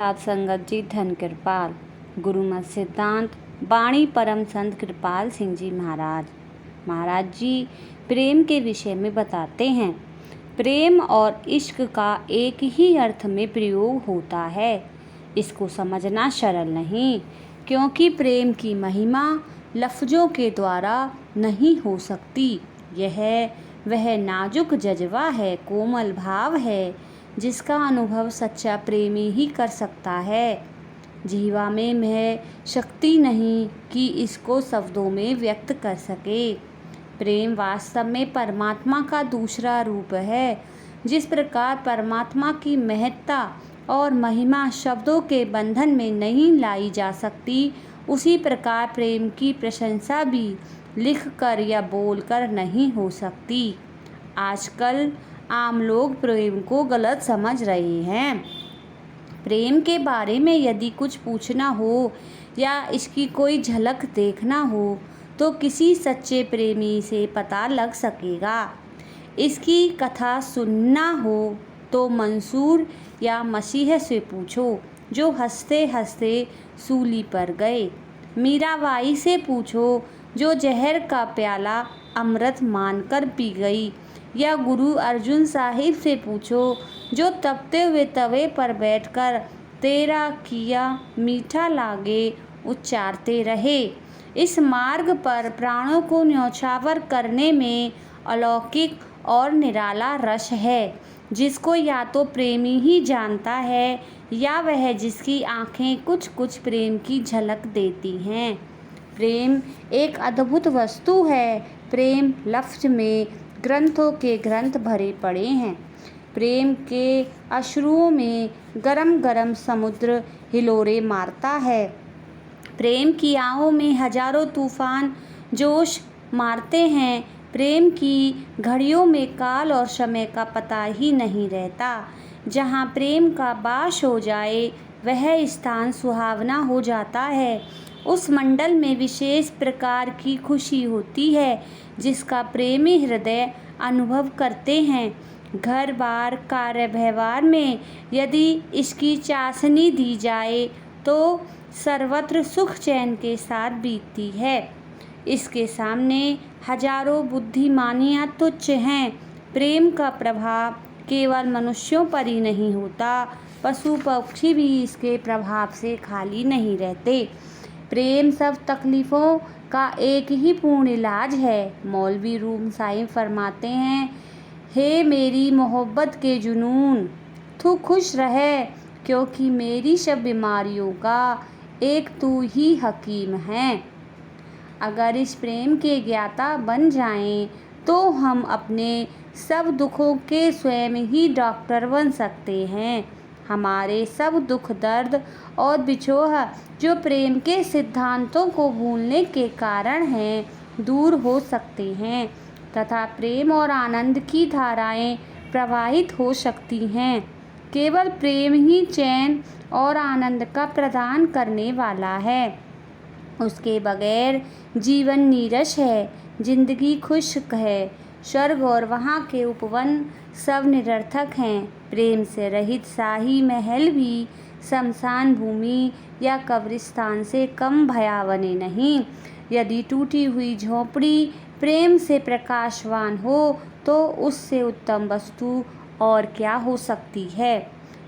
सात संगत जी धन कृपाल। गुरुमत सिद्धांत वाणी परम संत कृपाल सिंह जी महाराज जी प्रेम के विषय में बताते हैं। प्रेम और इश्क का एक ही अर्थ में प्रयोग होता है। इसको समझना सरल नहीं, क्योंकि प्रेम की महिमा लफ्ज़ों के द्वारा नहीं हो सकती। यह वह नाजुक जज्बा है, कोमल भाव है, जिसका अनुभव सच्चा प्रेमी ही कर सकता है। जीवा में वह शक्ति नहीं कि इसको शब्दों में व्यक्त कर सके। प्रेम वास्तव में परमात्मा का दूसरा रूप है। जिस प्रकार परमात्मा की महत्ता और महिमा शब्दों के बंधन में नहीं लाई जा सकती, उसी प्रकार प्रेम की प्रशंसा भी लिख कर या बोल कर नहीं हो सकती। आजकल आम लोग प्रेम को गलत समझ रहे हैं। प्रेम के बारे में यदि कुछ पूछना हो या इसकी कोई झलक देखना हो तो किसी सच्चे प्रेमी से पता लग सकेगा। इसकी कथा सुनना हो तो मंसूर या मसीह से पूछो, जो हंसते हंसते सूली पर गए। मीराबाई से पूछो, जो जहर का प्याला अमृत मानकर पी गई। या गुरु अर्जुन साहिब से पूछो, जो तपते हुए तवे पर बैठकर तेरा किया मीठा लागे उच्चारते रहे। इस मार्ग पर प्राणों को न्यौछावर करने में अलौकिक और निराला रस है, जिसको या तो प्रेमी ही जानता है या वह जिसकी आँखें कुछ कुछ प्रेम की झलक देती हैं। प्रेम एक अद्भुत वस्तु है। प्रेम लफ्ज़ में ग्रंथों के ग्रंथ भरे पड़े हैं। प्रेम के अश्रुओं में गरम गरम समुद्र हिलोरे मारता है। प्रेम की आहों में हजारों तूफान जोश मारते हैं। प्रेम की घड़ियों में काल और समय का पता ही नहीं रहता। जहाँ प्रेम का वास हो जाए वह स्थान सुहावना हो जाता है। उस मंडल में विशेष प्रकार की खुशी होती है, जिसका प्रेमी हृदय अनुभव करते हैं। घर बार कार्य व्यवहार में यदि इसकी चाशनी दी जाए तो सर्वत्र सुख चैन के साथ बीतती है। इसके सामने हजारों बुद्धिमानियाँ तुच्छ हैं। प्रेम का प्रभाव केवल मनुष्यों पर ही नहीं होता, पशु पक्षी भी इसके प्रभाव से खाली नहीं रहते। प्रेम सब तकलीफ़ों का एक ही पूर्ण इलाज है। मौलवी रूम साहिब फरमाते हैं, हे मेरी मोहब्बत के जुनून, तू खुश रहे, क्योंकि मेरी सब बीमारियों का एक तू ही हकीम है। अगर इस प्रेम के ज्ञाता बन जाएं, तो हम अपने सब दुखों के स्वयं ही डॉक्टर बन सकते हैं। हमारे सब दुख दर्द और बिछोह जो प्रेम के सिद्धांतों को भूलने के कारण हैं, दूर हो सकते हैं तथा प्रेम और आनंद की धाराएं प्रवाहित हो सकती हैं। केवल प्रेम ही चैन और आनंद का प्रदान करने वाला है। उसके बगैर जीवन नीरस है, जिंदगी खुश्क है। स्वर्ग और वहाँ के उपवन सब निरर्थक हैं। प्रेम से रहित शाही महल भी शमशान भूमि या कब्रिस्तान से कम भयावह नहीं। यदि टूटी हुई झोंपड़ी प्रेम से प्रकाशवान हो तो उससे उत्तम वस्तु और क्या हो सकती है।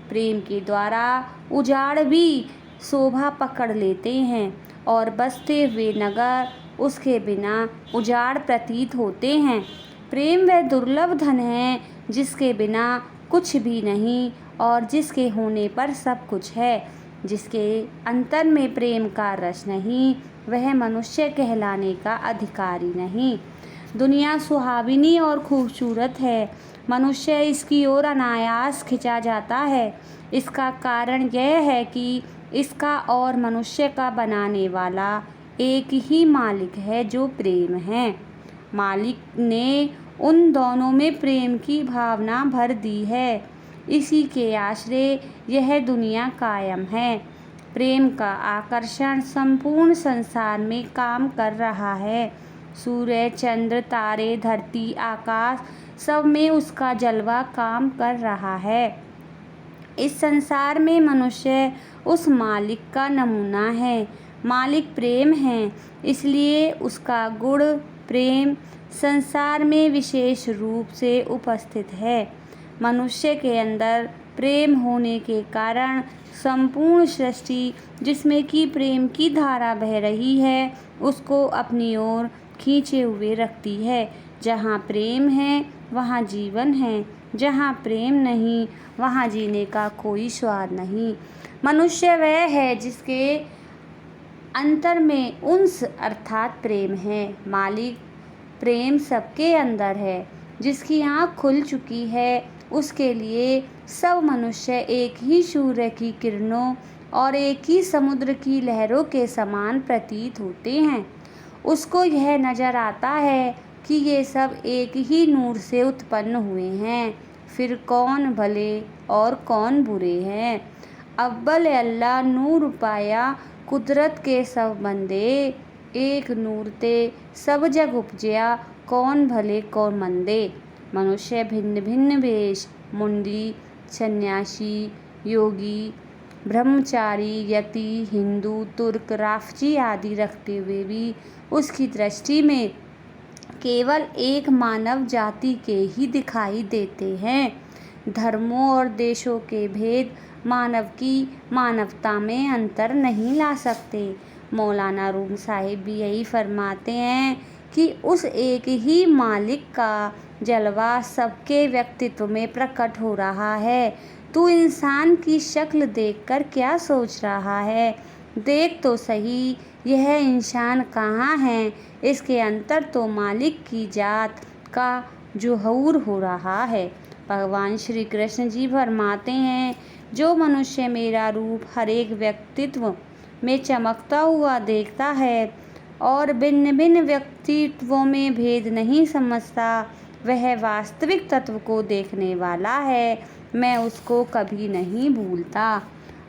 प्रेम के द्वारा उजाड़ भी शोभा पकड़ लेते हैं और बसते हुए नगर उसके बिना उजाड़ प्रतीत होते हैं। प्रेम वह दुर्लभ धन है जिसके बिना कुछ भी नहीं और जिसके होने पर सब कुछ है। जिसके अंतर में प्रेम का रस नहीं, वह मनुष्य कहलाने का अधिकारी नहीं। दुनिया सुहाविनी और खूबसूरत है, मनुष्य इसकी ओर अनायास खिंचा जाता है। इसका कारण यह है कि इसका और मनुष्य का बनाने वाला एक ही मालिक है, जो प्रेम है। मालिक ने उन दोनों में प्रेम की भावना भर दी है। इसी के आश्रय यह दुनिया कायम है। प्रेम का आकर्षण संपूर्ण संसार में काम कर रहा है। सूर्य, चंद्र, तारे, धरती, आकाश सब में उसका जलवा काम कर रहा है। इस संसार में मनुष्य उस मालिक का नमूना है। मालिक प्रेम है, इसलिए उसका गुण प्रेम संसार में विशेष रूप से उपस्थित है। मनुष्य के अंदर प्रेम होने के कारण संपूर्ण सृष्टि जिसमें कि प्रेम की धारा बह रही है, उसको अपनी ओर खींचे हुए रखती है। जहाँ प्रेम है वहाँ जीवन है, जहाँ प्रेम नहीं वहाँ जीने का कोई स्वाद नहीं। मनुष्य वह है जिसके अंतर में उन्स अर्थात प्रेम है। मालिक प्रेम सबके अंदर है। जिसकी आँख खुल चुकी है उसके लिए सब मनुष्य एक ही सूर्य की किरणों और एक ही समुद्र की लहरों के समान प्रतीत होते हैं। उसको यह नज़र आता है कि ये सब एक ही नूर से उत्पन्न हुए हैं। फिर कौन भले और कौन बुरे हैं। अव्वल अल्लाह नूर पाया कुदरत के सब बंदे, एक नूर ते सब जग उपजया, कौन भले कौन मंदे। मनुष्य भिन्न भिन्न वेश, मुंडी, सन्यासी, योगी, ब्रह्मचारी, यति, हिंदू, तुर्क, राफजी आदि रखते हुए भी उसकी दृष्टि में केवल एक मानव जाति के ही दिखाई देते हैं। धर्मों और देशों के भेद मानव की मानवता में अंतर नहीं ला सकते। मौलाना रूम साहिब भी यही फरमाते हैं कि उस एक ही मालिक का जलवा सबके व्यक्तित्व में प्रकट हो रहा है। तू इंसान की शक्ल देखकर क्या सोच रहा है? देख तो सही, यह इंसान कहाँ है। इसके अंतर तो मालिक की जात का ज़ुहूर हो रहा है। भगवान श्री कृष्ण जी फरमाते हैं, जो मनुष्य मेरा रूप हर एक व्यक्तित्व में चमकता हुआ देखता है और भिन्न भिन्न व्यक्तित्वों में भेद नहीं समझता, वह वास्तविक तत्व को देखने वाला है। मैं उसको कभी नहीं भूलता।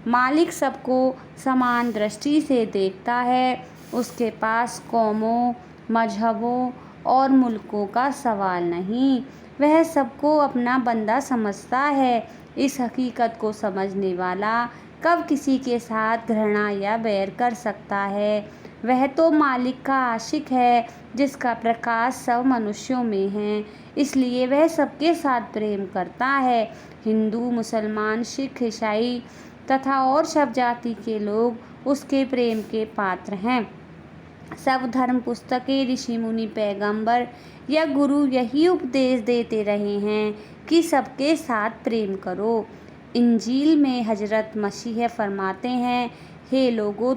मालिक सबको समान दृष्टि से देखता है। उसके पास कौमों, मजहबों और मुल्कों का सवाल नहीं। वह सबको अपना बंदा समझता है। इस हकीकत को समझने वाला कब किसी के साथ घृणा या बैर कर सकता है? वह तो मालिक का आशिक है जिसका प्रकाश सब मनुष्यों में है, इसलिए वह सबके साथ प्रेम करता है। हिंदू, मुसलमान, सिख, ईसाई तथा और सब जाति के लोग उसके प्रेम के पात्र हैं। सब धर्म पुस्तकें, ऋषि मुनि, पैगंबर या गुरु यही उपदेश देते रहे हैं कि सबके साथ प्रेम करो। इंजील में हजरत मसीह फरमाते हैं, हे लोगों,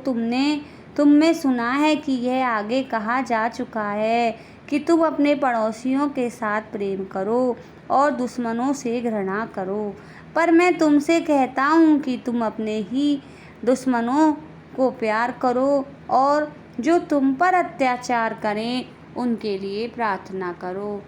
तुम में सुना है कि यह आगे कहा जा चुका है कि तुम अपने पड़ोसियों के साथ प्रेम करो और दुश्मनों से घृणा करो। पर मैं तुमसे कहता हूँ कि तुम अपने ही दुश्मनों को प्यार करो और जो तुम पर अत्याचार करें उनके लिए प्रार्थना करो।